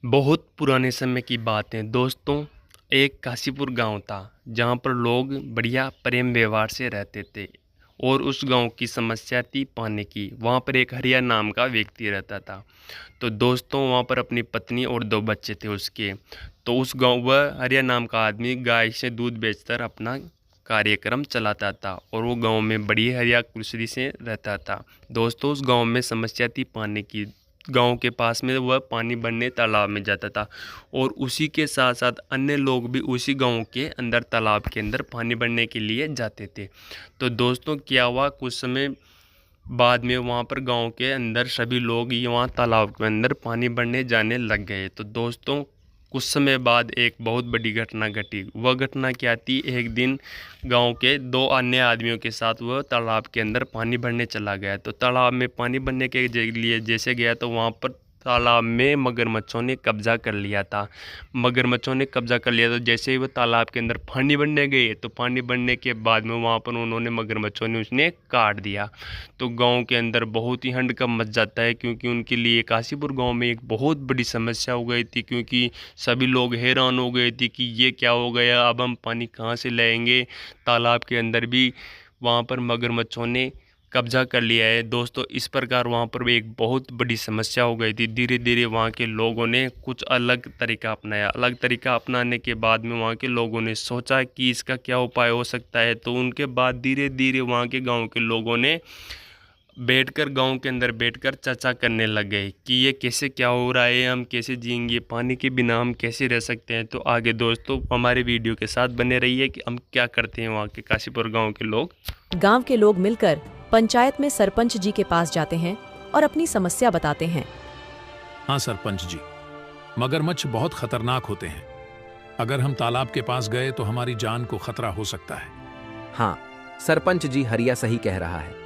बहुत पुराने समय की बात है दोस्तों। एक काशीपुर गांव था जहां पर लोग बढ़िया प्रेम व्यवहार से रहते थे। और उस गांव की समस्या थी पानी की। वहां पर एक हरिया नाम का व्यक्ति रहता था। तो दोस्तों वहां पर अपनी पत्नी और दो बच्चे थे उसके। तो उस गांव वह हरिया नाम का आदमी गाय से दूध बेचकर अपना कार्यक्रम चलाता था और वो गांव में बड़ी हरिया खुशी से रहता था। दोस्तों उस गांव में समस्या थी पानी की। गांव के पास में वह पानी भरने तालाब में जाता था और उसी के साथ साथ अन्य लोग भी उसी गांव के अंदर तालाब के अंदर पानी भरने के लिए जाते थे। तो दोस्तों क्या हुआ, कुछ समय बाद में वहाँ पर गांव के अंदर सभी लोग ये वहाँ तालाब के अंदर पानी भरने जाने लग गए। तो दोस्तों कुछ समय बाद एक बहुत बड़ी घटना घटी। वह घटना क्या थी, एक दिन गांव के दो अन्य आदमियों के साथ वह तालाब के अंदर पानी भरने चला गया। तो तालाब में पानी भरने के लिए जैसे गया तो वहाँ पर तालाब में मगरमच्छों ने कब्जा कर लिया था। मगरमच्छों ने कब्जा कर लिया तो जैसे ही वो तालाब के अंदर पानी भरने गए तो पानी भरने के बाद में वहाँ पर उन्होंने मगरमच्छों ने उसने काट दिया। तो गांव के अंदर बहुत ही हंडकंप मच जाता है, क्योंकि उनके लिए काशीपुर गांव में एक बहुत बड़ी समस्या हो गई थी। क्योंकि सभी लोग हैरान हो गए थे कि ये क्या हो गया, अब हम पानी कहाँ से लाएंगे। तालाब के अंदर भी वहाँ पर मगरमच्छों ने कब्जा कर लिया है। दोस्तों इस प्रकार वहाँ पर भी एक बहुत बड़ी समस्या हो गई थी। धीरे धीरे वहाँ के लोगों ने कुछ अलग तरीका अपनाया। अलग तरीका अपनाने के बाद में वहाँ के लोगों ने सोचा कि इसका क्या उपाय हो सकता है। तो उनके बाद धीरे धीरे वहाँ के गांव के लोगों ने बैठकर गांव के अंदर बैठकर चर्चा करने लग गए कि ये कैसे क्या हो रहा है, हम कैसे जिएंगे, पानी के बिना हम कैसे रह सकते हैं। तो आगे दोस्तों हमारे वीडियो के साथ बने रहिए कि हम क्या करते हैं वहाँ के काशीपुर गांव के लोग। गांव के लोग मिलकर पंचायत में सरपंच जी के पास जाते हैं और अपनी समस्या बताते हैं। हाँ सरपंच जी, मगरमच्छ बहुत खतरनाक होते हैं। अगर हम तालाब के पास गए तो हमारी जान को खतरा हो सकता है। हाँ, सरपंच जी हरिया सही कह रहा है।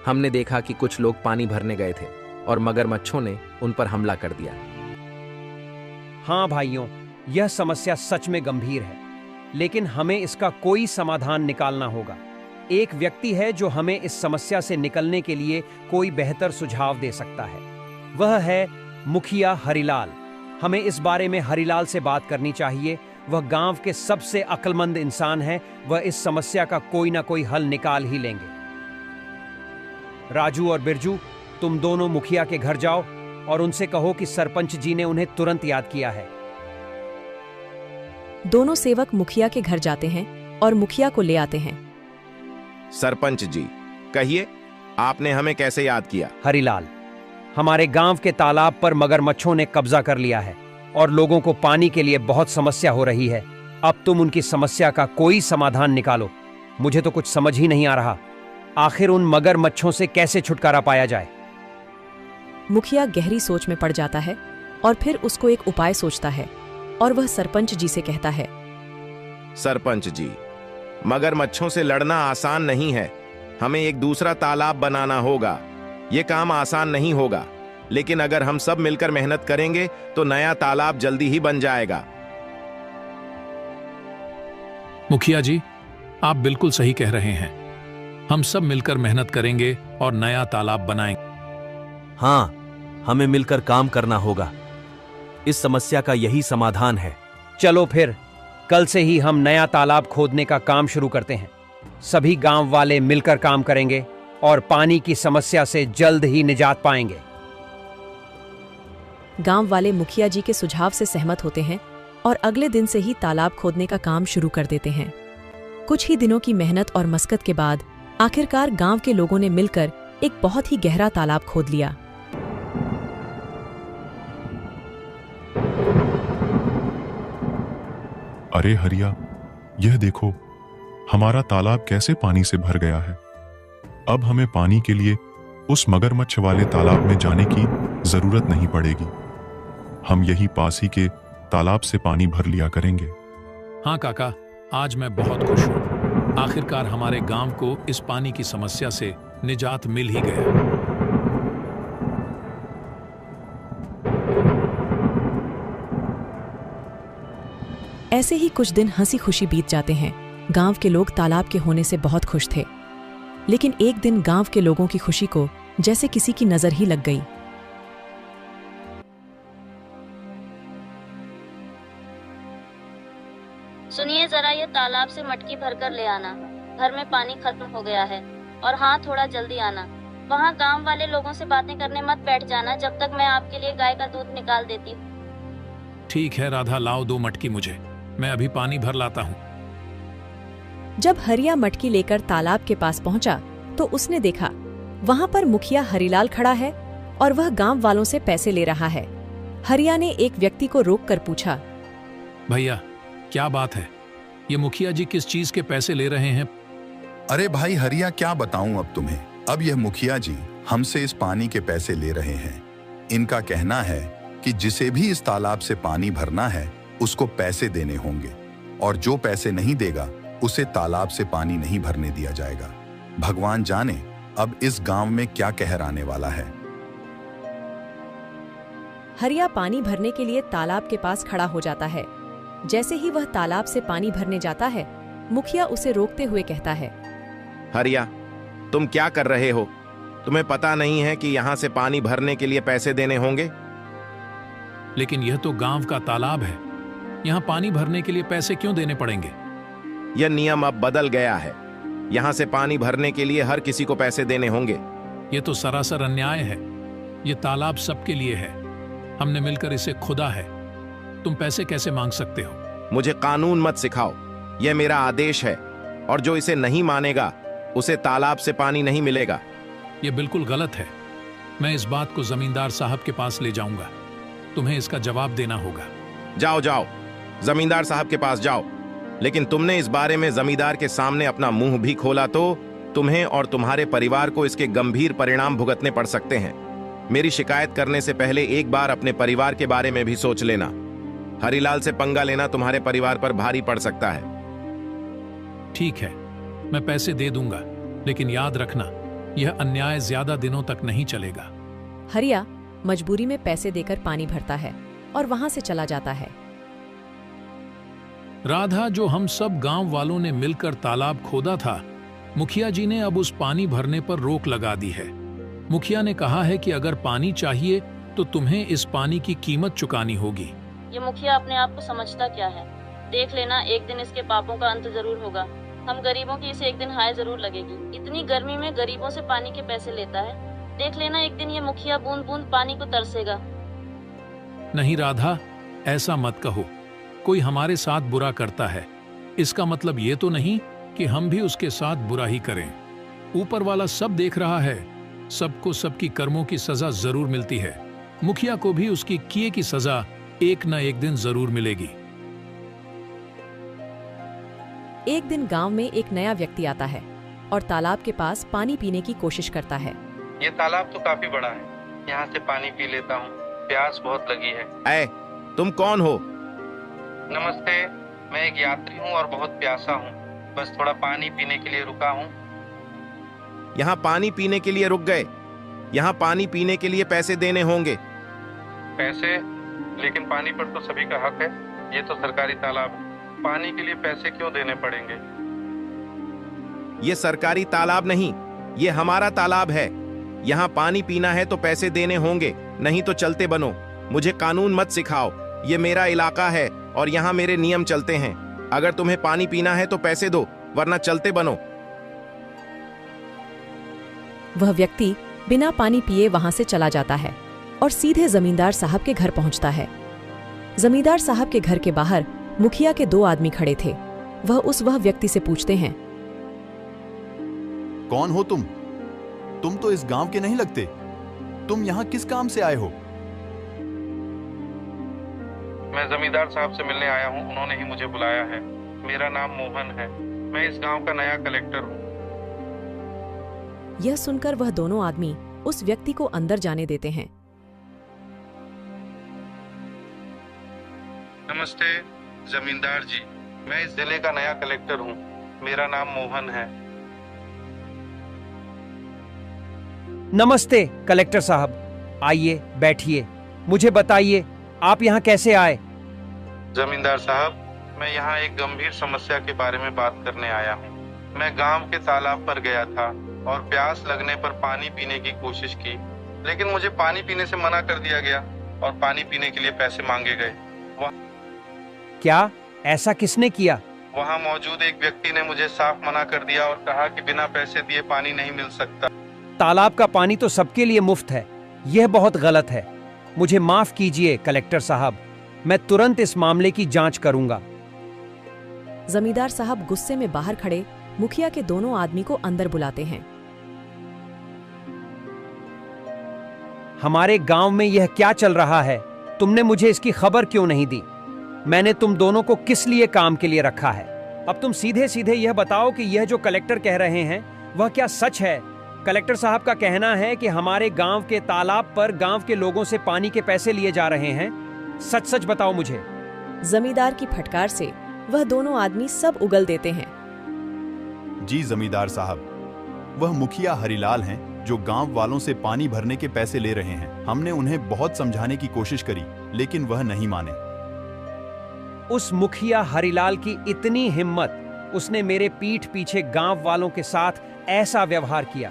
हमने देखा कि कुछ लोग पानी भरने गए थे और मगरमच्छों ने उन पर हमला कर दिया। हाँ भाइयों, यह समस्या सच में गंभीर है, लेकिन हमें इसका कोई समाधान निकालना होगा। एक व्यक्ति है जो हमें इस समस्या से निकलने के लिए कोई बेहतर सुझाव दे सकता है। वह है मुखिया हरिलाल। हमें इस बारे में हरिलाल से बात करनी चाहिए। वह गांव के सबसे अक्लमंद इंसान है। वह इस समस्या का कोई ना कोई हल निकाल ही लेंगे। राजू और बिरजू, तुम दोनों मुखिया के घर जाओ और उनसे कहो कि सरपंच जी ने उन्हें तुरंत याद किया है। दोनों सेवक मुखिया के घर जाते हैं और मुखिया को ले आते हैं। सरपंच जी, कहिए आपने हमें कैसे याद किया? हरिलाल, हमारे गांव के तालाब पर मगरमच्छों ने कब्जा कर लिया है और लोगों को पानी के लिए बहुत समस्या हो रही है। अब तुम उनकी समस्या का कोई समाधान निकालो। मुझे तो कुछ समझ ही नहीं आ रहा, आखिर उन मगरमच्छों से कैसे छुटकारा पाया जाए। मुखिया गहरी सोच में पड़ जाता है और फिर उसको एक उपाय सोचता है और वह सरपंच जी से कहता है। सरपंच जी, मगरमच्छों से लड़ना आसान नहीं है। हमें एक दूसरा तालाब बनाना होगा। ये काम आसान नहीं होगा, लेकिन अगर हम सब मिलकर मेहनत करेंगे तो नया तालाब जल्दी ही बन जाएगा। मुखिया जी, आप बिल्कुल सही कह रहे हैं। हम सब मिलकर मेहनत करेंगे और नया तालाब बनाएंगे। हाँ, हमें मिलकर काम करना होगा। इस समस्या का यही समाधान है। चलो फिर कल से ही हम नया तालाब खोदने का काम शुरू करते हैं। सभी गांव वाले मिलकर काम करेंगे और पानी की समस्या से जल्द ही निजात पाएंगे। गांव वाले मुखिया जी के सुझाव से सहमत होते हैं और अगले दिन से ही तालाब खोदने का काम शुरू कर देते हैं। कुछ ही दिनों की मेहनत और मशक्कत के बाद आखिरकार गांव के लोगों ने मिलकर एक बहुत ही गहरा तालाब खोद लिया। अरे हरिया, यह देखो, हमारा तालाब कैसे पानी से भर गया है। अब हमें पानी के लिए उस मगरमच्छ वाले तालाब में जाने की जरूरत नहीं पड़ेगी। हम यही पास ही के तालाब से पानी भर लिया करेंगे। हाँ काका, आज मैं बहुत खुश हूँ। आखिरकार हमारे गांव को इस पानी की समस्या से निजात मिल ही गया। ऐसे ही कुछ दिन हंसी खुशी बीत जाते हैं। गांव के लोग तालाब के होने से बहुत खुश थे, लेकिन एक दिन गांव के लोगों की खुशी को जैसे किसी की नजर ही लग गई। सुनिए जरा, ये तालाब से मटकी भरकर ले आना। घर में पानी खत्म हो गया है। और हाँ, थोड़ा जल्दी आना। वहाँ गांव वाले लोगों से बातें करने मत बैठ जाना जब तक मैं आपके लिए गाय का दूध निकाल देती हूँ। ठीक है राधा, लाओ 2 मटकी मुझे, मैं अभी पानी भर लाता हूँ। जब हरिया मटकी लेकर तालाब के पास पहुंचा तो उसने देखा वहां पर मुखिया हरिलाल खड़ा है और वह गांव वालों से पैसे ले रहा है। हरिया ने एक व्यक्ति को रोककर पूछा, भैया क्या बात है, ये मुखिया जी किस चीज के पैसे ले रहे हैं? अरे भाई हरिया, क्या बताऊं अब तुम्हें। अब यह मुखिया जी हमसे इस पानी के पैसे ले रहे हैं। इनका कहना है कि जिसे भी इस तालाब से पानी भरना है उसको पैसे देने होंगे, और जो पैसे नहीं देगा उसे तालाब से पानी नहीं भरने दिया जाएगा। भगवान जाने अब इस गांव में क्या कहर आने वाला है। हरिया पानी भरने के लिए तालाब के पास खड़ा हो जाता है। जैसे ही वह तालाब से पानी भरने जाता है, मुखिया उसे रोकते हुए कहता है, हरिया, तुम क्या कर रहे हो? तुम्हें पता नहीं है कि यहाँ से पानी भरने के लिए पैसे देने होंगे? लेकिन यह तो गांव का तालाब है, यहाँ पानी भरने के लिए पैसे क्यों देने पड़ेंगे? यह नियम अब बदल गया है। यहाँ से पानी भरने के लिए हर किसी को पैसे देने होंगे। ये तो सरासर अन्याय है। ये तालाब सबके लिए है, हमने मिलकर इसे खुदा है। तुम पैसे कैसे मांग सकते हो? मुझे कानून मत सिखाओ, यह मेरा आदेश है, और जो इसे नहीं मानेगा उसे तालाब से पानी नहीं मिलेगा। ये बिल्कुल गलत है। मैं इस बात को जमींदार साहब के पास ले जाऊंगा। तुम्हें इसका जवाब देना होगा। जाओ जाओ, जमींदार साहब के पास जाओ। लेकिन तुमने इस बारे में जमींदार के सामने अपना मुंह भी खोला तो तुम्हें और तुम्हारे परिवार को इसके गंभीर परिणाम भुगतने पड़ सकते हैं। मेरी शिकायत करने से पहले एक बार अपने परिवार के बारे में भी सोच लेना। हरिलाल से पंगा लेना तुम्हारे परिवार पर भारी पड़ सकता है। ठीक है, मैं पैसे दे दूंगा, लेकिन याद रखना यह अन्याय ज्यादा दिनों तक नहीं चलेगा। हरिया मजबूरी में पैसे देकर पानी भरता है और वहां से चला जाता है। राधा, जो हम सब गांव वालों ने मिलकर तालाब खोदा था, मुखिया जी ने अब उस पानी भरने पर रोक लगा दी है। मुखिया ने कहा है कि अगर पानी चाहिए तो तुम्हें इस पानी की कीमत चुकानी होगी। ये मुखिया अपने आप को समझता क्या है? देख लेना, एक दिन इसके पापों का अंत जरूर होगा। हम गरीबों की इसे एक दिन हाय जरूर लगेगी। इतनी गर्मी में गरीबों से पानी के पैसे लेता है। देख लेना, एक दिन ये मुखिया बूंद बूंद पानी को तरसेगा। नहीं राधा, ऐसा मत कहो। कोई हमारे साथ बुरा करता है, इसका मतलब ये तो नहीं कि हम भी उसके साथ बुरा ही करें। ऊपर वाला सब देख रहा है, सबको सबकी कर्मों की सजा जरूर मिलती है। मुखिया को भी उसकी किए की सजा एक न एक दिन जरूर मिलेगी। एक दिन गांव में एक नया व्यक्ति आता है और तालाब के पास पानी पीने की कोशिश करता है। ये तालाब तो काफी बड़ा है, यहाँ से पानी पी लेता हूँ, प्यास बहुत लगी है। ऐ, तुम कौन हो? नमस्ते, मैं एक यात्री हूँ और बहुत प्यासा हूँ। बस थोड़ा पानी पीने के लिए रुका हूँ। यहाँ पानी पीने के लिए रुक गए? यहाँ पानी पीने के लिए पैसे देने होंगे। पैसे? लेकिन पानी पर तो सभी का हक है। ये तो सरकारी तालाब है, पानी के लिए पैसे क्यों देने पड़ेंगे? ये सरकारी तालाब नहीं, ये हमारा तालाब है। यहाँ पानी पीना है तो पैसे देने होंगे, नहीं तो चलते बनो। मुझे कानून मत सिखाओ, ये मेरा इलाका है और यहाँ मेरे नियम चलते हैं। अगर तुम्हें पानी पीना है तो पैसे दो, वरना चलते बनो। वह व्यक्ति बिना पानी पिए वहां से चला जाता है और सीधे जमींदार साहब के घर पहुंचता है। जमींदार साहब के घर के बाहर मुखिया के 2 आदमी खड़े थे। वह व्यक्ति से पूछते हैं, कौन हो तुम? तुम तो इस गांव के नहीं लगते। तुम यहाँ किस काम से आए हो? मैं जमींदार साहब से मिलने आया हूँ, उन्होंने ही मुझे बुलाया है। मेरा नाम मोहन है, मैं इस गांव का नया कलेक्टर हूँ। यह सुनकर वह दोनों आदमी उस व्यक्ति को अंदर जाने देते हैं। नमस्ते जमींदार जी, मैं इस जिले का नया कलेक्टर हूँ। मेरा नाम मोहन है। नमस्ते कलेक्टर साहब, आइए बैठिए। मुझे बताइए, आप यहाँ कैसे आए? जमींदार साहब, मैं यहाँ एक गंभीर समस्या के बारे में बात करने आया हूँ। मैं गांव के तालाब पर गया था और प्यास लगने पर पानी पीने की कोशिश की, लेकिन मुझे पानी पीने से मना कर दिया गया और पानी पीने के लिए पैसे मांगे गए। क्या ऐसा किसने किया? वहाँ मौजूद एक व्यक्ति ने मुझे साफ मना कर दिया और कहा कि बिना पैसे दिए पानी नहीं मिल सकता। तालाब का पानी तो सबके लिए मुफ्त है, यह बहुत गलत है। मुझे माफ कीजिए कलेक्टर साहब, मैं तुरंत इस मामले की जांच करूंगा। जमींदार साहब गुस्से में बाहर खड़े मुखिया के दोनों आदमी को अंदर बुलाते हैं। हमारे गांव में यह क्या चल रहा है? तुमने मुझे इसकी खबर क्यों नहीं दी? मैंने तुम दोनों को किस लिए काम के लिए रखा है? अब तुम सीधे सीधे यह बताओ कि यह जो कलेक्टर कह रहे हैं वह क्या सच है? कलेक्टर साहब का कहना है कि हमारे गांव के तालाब पर गांव के लोगों से पानी के पैसे लिए जा रहे हैं। सच सच बताओ मुझे। जमींदार की फटकार से वह दोनों आदमी सब उगल देते हैं। जी जमींदार साहब, वह मुखिया हरिलाल हैं जो गांव वालों से पानी भरने के पैसे ले रहे हैं। हमने उन्हें बहुत समझाने की कोशिश करी लेकिन वह नहीं माने। उस मुखिया हरिलाल की इतनी हिम्मत, उसने मेरे पीठ पीछे गांव वालों के साथ ऐसा व्यवहार किया।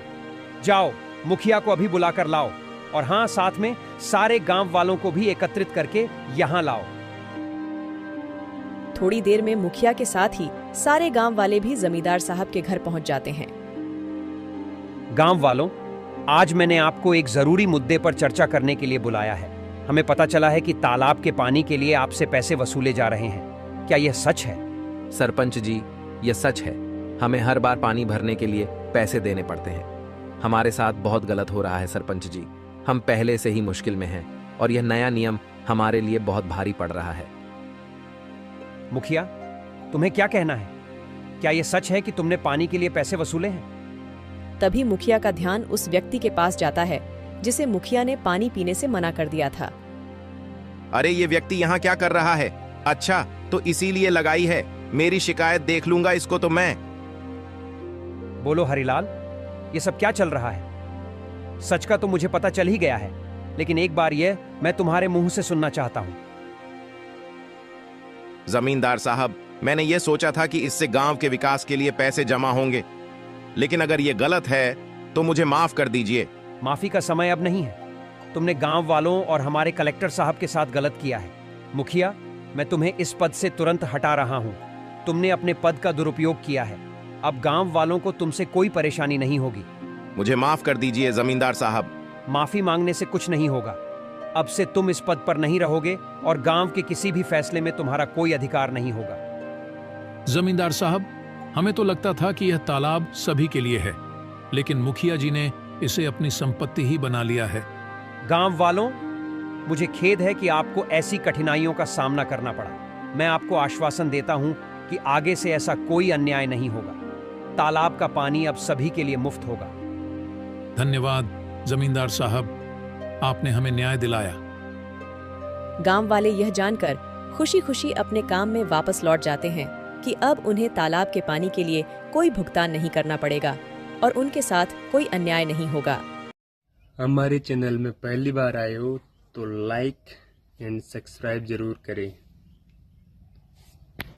जाओ मुखिया को अभी बुलाकर लाओ, और हां, साथ में सारे गांव वालों को भी एकत्रित करके यहां लाओ। थोड़ी देर में मुखिया के साथ ही सारे गांव वाले भी जमींदार साहब के घर पहुंच जाते हैं। गांव वालों, आज मैंने आपको एक जरूरी मुद्दे पर चर्चा करने के लिए बुलाया है। हमें पता चला है कि तालाब के पानी के लिए आपसे पैसे वसूले जा रहे हैं। क्या यह सच है? सरपंच जी, यह सच है। हमें हर बार पानी भरने के लिए पैसे देने पड़ते हैं। हमारे साथ बहुत गलत हो रहा है सरपंच जी। हम पहले से ही मुश्किल में हैं और यह नया नियम हमारे लिए बहुत भारी पड़ रहा है। मुखिया, तुम्हें क्या कहना है? क्या यह सच है कि तुमने पानी के लिए पैसे वसूले हैं? तभी मुखिया का ध्यान उस व्यक्ति के पास जाता है जिसे मुखिया ने पानी पीने से मना कर दिया था। अरे ये व्यक्ति यहाँ क्या कर रहा है? अच्छा, तो इसीलिए लगाई है। मेरी शिकायत देख लूंगा इसको तो मैं। बोलो हरिलाल, ये सब क्या चल रहा है? सच का तो मुझे पता चल ही गया है, लेकिन एक बार यह मैं तुम्हारे मुंह से सुनना चाहता हूं। जमींदार साहब, मैंने ये सोचा था कि इससे गांव के विकास के लिए पैसे जमा होंगे, लेकिन अगर ये गलत है तो मुझे माफ कर दीजिए। माफी का समय अब नहीं है। तुमने गांव वालों और हमारे कलेक्टर साहब के साथ गलत किया है। मुखिया, मैं तुम्हें इस पद से तुरंत हटा रहा हूं। तुमने अपने पद का दुरुपयोग किया है। अब गांव वालों को तुमसे कोई परेशानी नहीं होगी। मुझे माफ कर दीजिए जमींदार साहब। माफी मांगने से कुछ नहीं होगा। अब से तुम इस पद पर नहीं रहोगे और गांव के किसी भी फैसले में तुम्हारा कोई अधिकार नहीं होगा। जमींदार साहब, हमें तो लगता था कि यह तालाब सभी के लिए है, लेकिन मुखिया जी ने इसे अपनी संपत्ति ही बना लिया है। गांव वालों, मुझे खेद है कि आपको ऐसी कठिनाइयों का सामना करना पड़ा। मैं आपको आश्वासन देता हूं कि आगे से ऐसा कोई अन्याय नहीं होगा। तालाब का पानी अब सभी के लिए मुफ्त होगा। धन्यवाद जमींदार साहब, आपने हमें न्याय दिलाया। गांव वाले यह जानकर खुशी खुशी अपने काम में वापस लौट जाते हैं कि अब उन्हें तालाब के पानी के लिए कोई भुगतान नहीं करना पड़ेगा और उनके साथ कोई अन्याय नहीं होगा। हमारे चैनल में पहली बार आए हो तो लाइक एंड सब्सक्राइब जरूर करें।